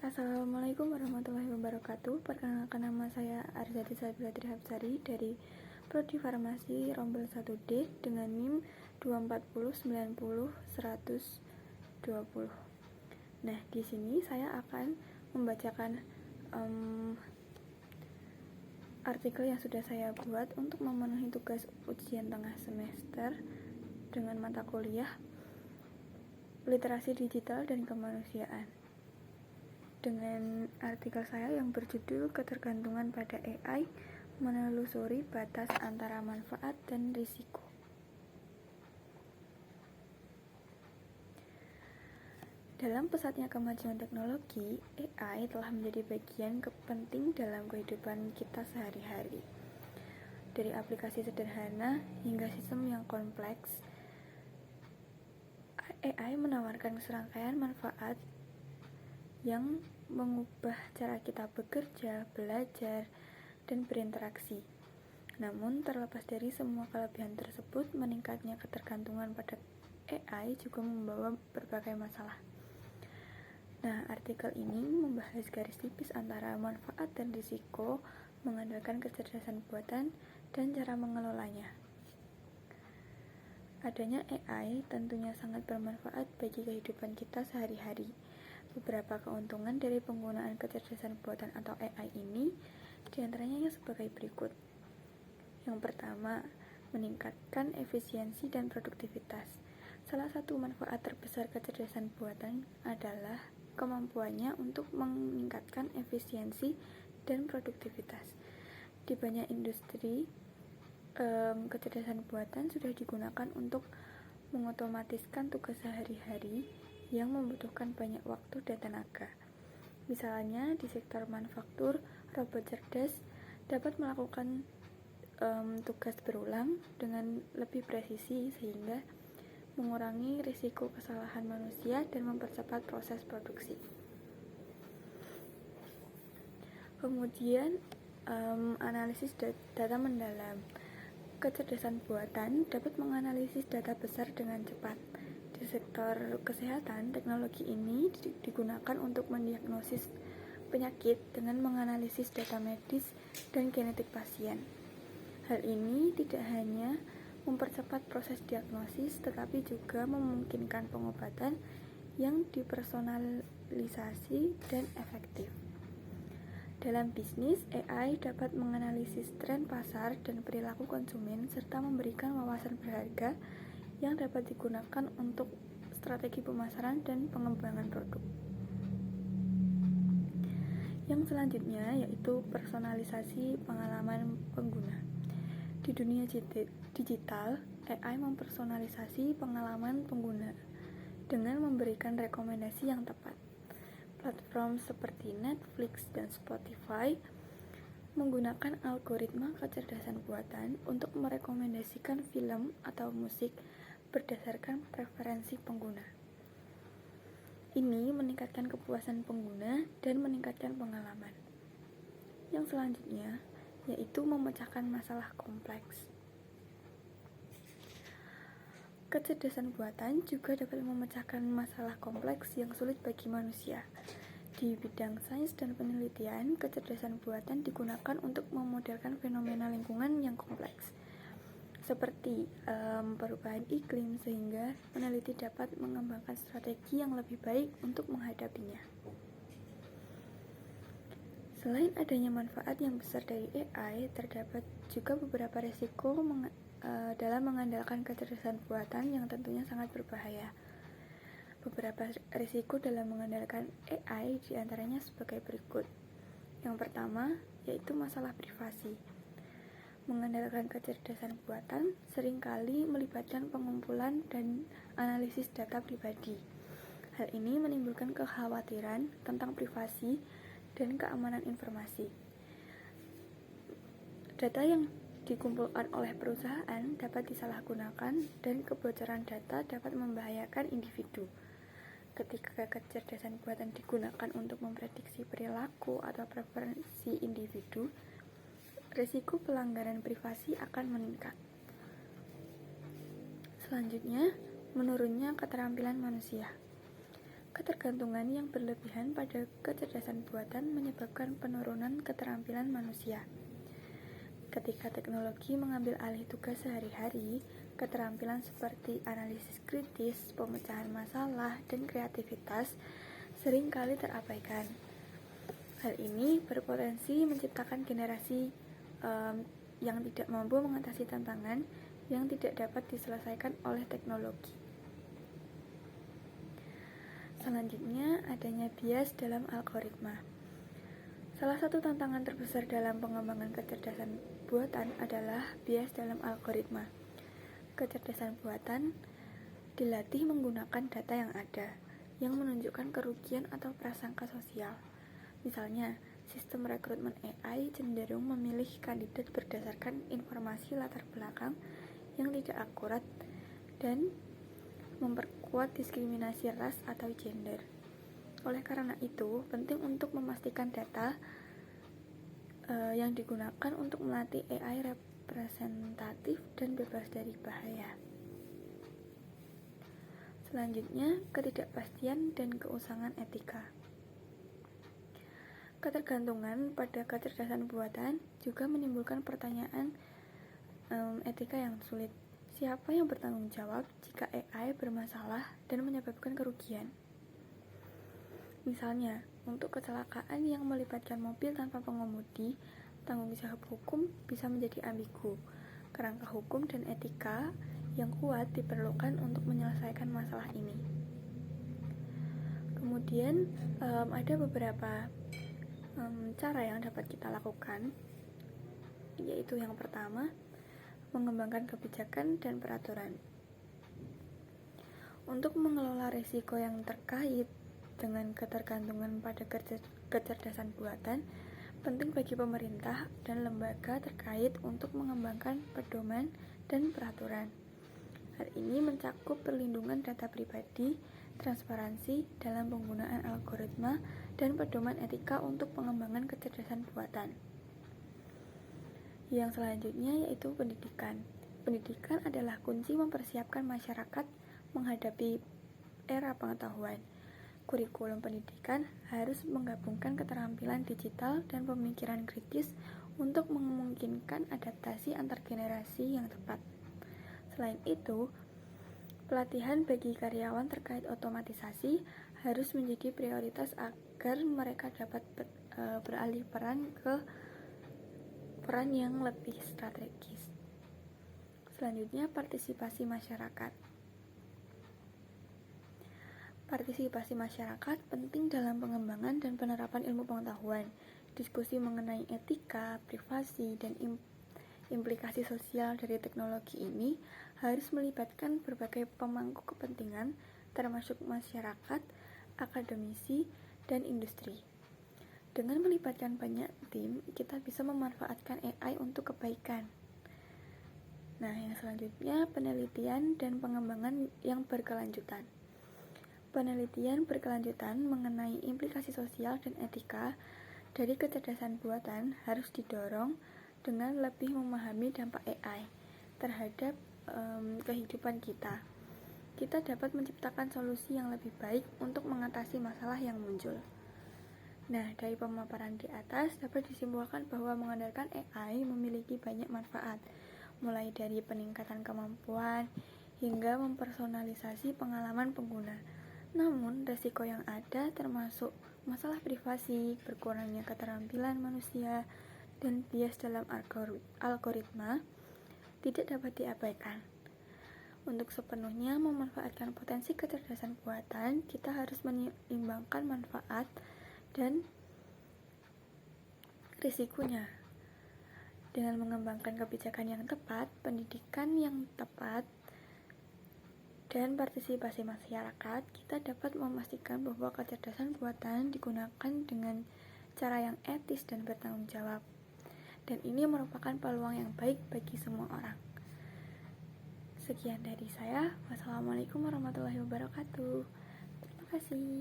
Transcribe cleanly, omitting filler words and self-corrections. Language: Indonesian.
Assalamualaikum warahmatullahi wabarakatuh. Perkenalkan, nama saya Arzati Sabila Trihapsari dari Prodi Farmasi Rombel 1D dengan NIM 240900120. Nah, di sini saya akan membacakan artikel yang sudah saya buat untuk memenuhi tugas ujian tengah semester dengan mata kuliah Literasi Digital dan Kemanusiaan. Dengan artikel saya yang berjudul Ketergantungan pada AI, menelusuri batas antara manfaat dan risiko. Dalam pesatnya kemajuan teknologi, AI telah menjadi bagian penting dalam kehidupan kita sehari-hari. Dari aplikasi sederhana hingga sistem yang kompleks, AI menawarkan serangkaian manfaat yang mengubah cara kita bekerja, belajar, dan berinteraksi. Namun, terlepas dari semua kelebihan tersebut, meningkatnya ketergantungan pada AI juga membawa berbagai masalah. Nah, artikel ini membahas garis tipis antara manfaat dan risiko, mengandalkan kecerdasan buatan, dan cara mengelolanya. Adanya AI tentunya sangat bermanfaat bagi kehidupan kita sehari-hari. Beberapa keuntungan dari penggunaan kecerdasan buatan atau AI ini diantaranya sebagai berikut. Yang pertama, meningkatkan efisiensi dan produktivitas. Salah satu manfaat terbesar kecerdasan buatan adalah kemampuannya untuk meningkatkan efisiensi dan produktivitas. Di banyak industri, kecerdasan buatan sudah digunakan untuk mengotomatiskan tugas sehari-hari yang membutuhkan banyak waktu dan tenaga. Misalnya di sektor manufaktur, robot cerdas dapat melakukan tugas berulang dengan lebih presisi sehingga mengurangi risiko kesalahan manusia dan mempercepat proses produksi. Kemudian analisis data mendalam. Kecerdasan buatan dapat menganalisis data besar dengan cepat. Di sektor kesehatan, teknologi ini digunakan untuk mendiagnosis penyakit dengan menganalisis data medis dan genetik pasien. Hal ini tidak hanya mempercepat proses diagnosis, tetapi juga memungkinkan pengobatan yang dipersonalisasi dan efektif. Dalam bisnis, AI dapat menganalisis tren pasar dan perilaku konsumen serta memberikan wawasan berharga yang dapat digunakan untuk strategi pemasaran dan pengembangan produk. Yang selanjutnya yaitu personalisasi pengalaman pengguna. Di dunia digital, AI mempersonalisasi pengalaman pengguna dengan memberikan rekomendasi yang tepat. Platform seperti Netflix dan Spotify menggunakan algoritma kecerdasan buatan untuk merekomendasikan film atau musik berdasarkan preferensi pengguna. Ini meningkatkan kepuasan pengguna dan meningkatkan pengalaman. Yang selanjutnya yaitu memecahkan masalah kompleks. Kecerdasan buatan juga dapat memecahkan masalah kompleks yang sulit bagi manusia. Di bidang sains dan penelitian, kecerdasan buatan digunakan untuk memodelkan fenomena lingkungan yang kompleks, seperti perubahan iklim, sehingga peneliti dapat mengembangkan strategi yang lebih baik untuk menghadapinya. Selain adanya manfaat yang besar dari AI, terdapat juga beberapa risiko dalam mengandalkan kecerdasan buatan yang tentunya sangat berbahaya. Beberapa risiko dalam mengandalkan AI diantaranya sebagai berikut. Yang pertama, yaitu masalah privasi. Mengandalkan kecerdasan buatan seringkali melibatkan pengumpulan dan analisis data pribadi. Hal ini menimbulkan kekhawatiran tentang privasi dan keamanan informasi. Data yang dikumpulkan oleh perusahaan dapat disalahgunakan dan kebocoran data dapat membahayakan individu. Ketika kecerdasan buatan digunakan untuk memprediksi perilaku atau preferensi individu, risiko pelanggaran privasi akan meningkat. Selanjutnya, menurunnya keterampilan manusia. Ketergantungan yang berlebihan pada kecerdasan buatan menyebabkan penurunan keterampilan manusia. Ketika teknologi mengambil alih tugas sehari-hari, keterampilan seperti analisis kritis, pemecahan masalah, dan kreativitas seringkali terabaikan. Hal ini berpotensi menciptakan generasi yang tidak mampu mengatasi tantangan yang tidak dapat diselesaikan oleh teknologi. Selanjutnya, adanya bias dalam algoritma. Salah satu tantangan terbesar dalam pengembangan kecerdasan buatan adalah bias dalam algoritma. Kecerdasan buatan dilatih menggunakan data yang ada, yang menunjukkan kerugian atau prasangka sosial. Misalnya, sistem rekrutmen AI cenderung memilih kandidat berdasarkan informasi latar belakang yang tidak akurat dan memperkuat diskriminasi ras atau gender. Oleh karena itu, penting untuk memastikan data yang digunakan untuk melatih AI representatif dan bebas dari bahaya. Selanjutnya, ketidakpastian dan keusangan etika. Ketergantungan pada kecerdasan buatan juga menimbulkan pertanyaan etika yang sulit. Siapa yang bertanggung jawab jika AI bermasalah dan menyebabkan kerugian? Misalnya, untuk kecelakaan yang melibatkan mobil tanpa pengemudi, tanggung jawab hukum bisa menjadi ambigu. Kerangka hukum dan etika yang kuat diperlukan untuk menyelesaikan masalah ini. Kemudian, ada beberapa cara yang dapat kita lakukan, yaitu yang pertama, mengembangkan kebijakan dan peraturan. Untuk mengelola risiko yang terkait dengan ketergantungan pada kecerdasan buatan, penting bagi pemerintah dan lembaga terkait untuk mengembangkan pedoman dan peraturan. Hal ini mencakup perlindungan data pribadi, transparansi dalam penggunaan algoritma, dan pedoman etika untuk pengembangan kecerdasan buatan. Yang selanjutnya yaitu pendidikan. Pendidikan adalah kunci mempersiapkan masyarakat menghadapi era pengetahuan. Kurikulum pendidikan harus menggabungkan keterampilan digital dan pemikiran kritis untuk memungkinkan adaptasi antar generasi yang tepat. Selain itu, pelatihan bagi karyawan terkait otomatisasi harus menjadi prioritas agar mereka dapat beralih peran ke peran yang lebih strategis. Selanjutnya, partisipasi masyarakat. Partisipasi masyarakat penting dalam pengembangan dan penerapan ilmu pengetahuan. Diskusi mengenai etika, privasi, dan implikasi sosial dari teknologi ini harus melibatkan berbagai pemangku kepentingan, termasuk masyarakat, akademisi, dan industri. Dengan melibatkan banyak tim, kita bisa memanfaatkan AI untuk kebaikan. Nah, yang selanjutnya, penelitian dan pengembangan yang berkelanjutan. Penelitian berkelanjutan mengenai implikasi sosial dan etika dari kecerdasan buatan harus didorong dengan lebih memahami dampak AI terhadap kehidupan kita. Kita dapat menciptakan solusi yang lebih baik untuk mengatasi masalah yang muncul. Nah, dari pemaparan di atas dapat disimpulkan bahwa mengandalkan AI memiliki banyak manfaat, mulai dari peningkatan kemampuan hingga mempersonalisasi pengalaman pengguna. Namun, resiko yang ada termasuk masalah privasi, berkurangnya keterampilan manusia, dan bias dalam algoritma tidak dapat diabaikan. Untuk sepenuhnya memanfaatkan potensi kecerdasan buatan, kita harus menyeimbangkan manfaat dan risikonya. Dengan mengembangkan kebijakan yang tepat, pendidikan yang tepat, dan partisipasi masyarakat, kita dapat memastikan bahwa kecerdasan buatan digunakan dengan cara yang etis dan bertanggung jawab. Dan ini merupakan peluang yang baik bagi semua orang. Sekian dari saya. Wassalamualaikum warahmatullahi wabarakatuh. Terima kasih.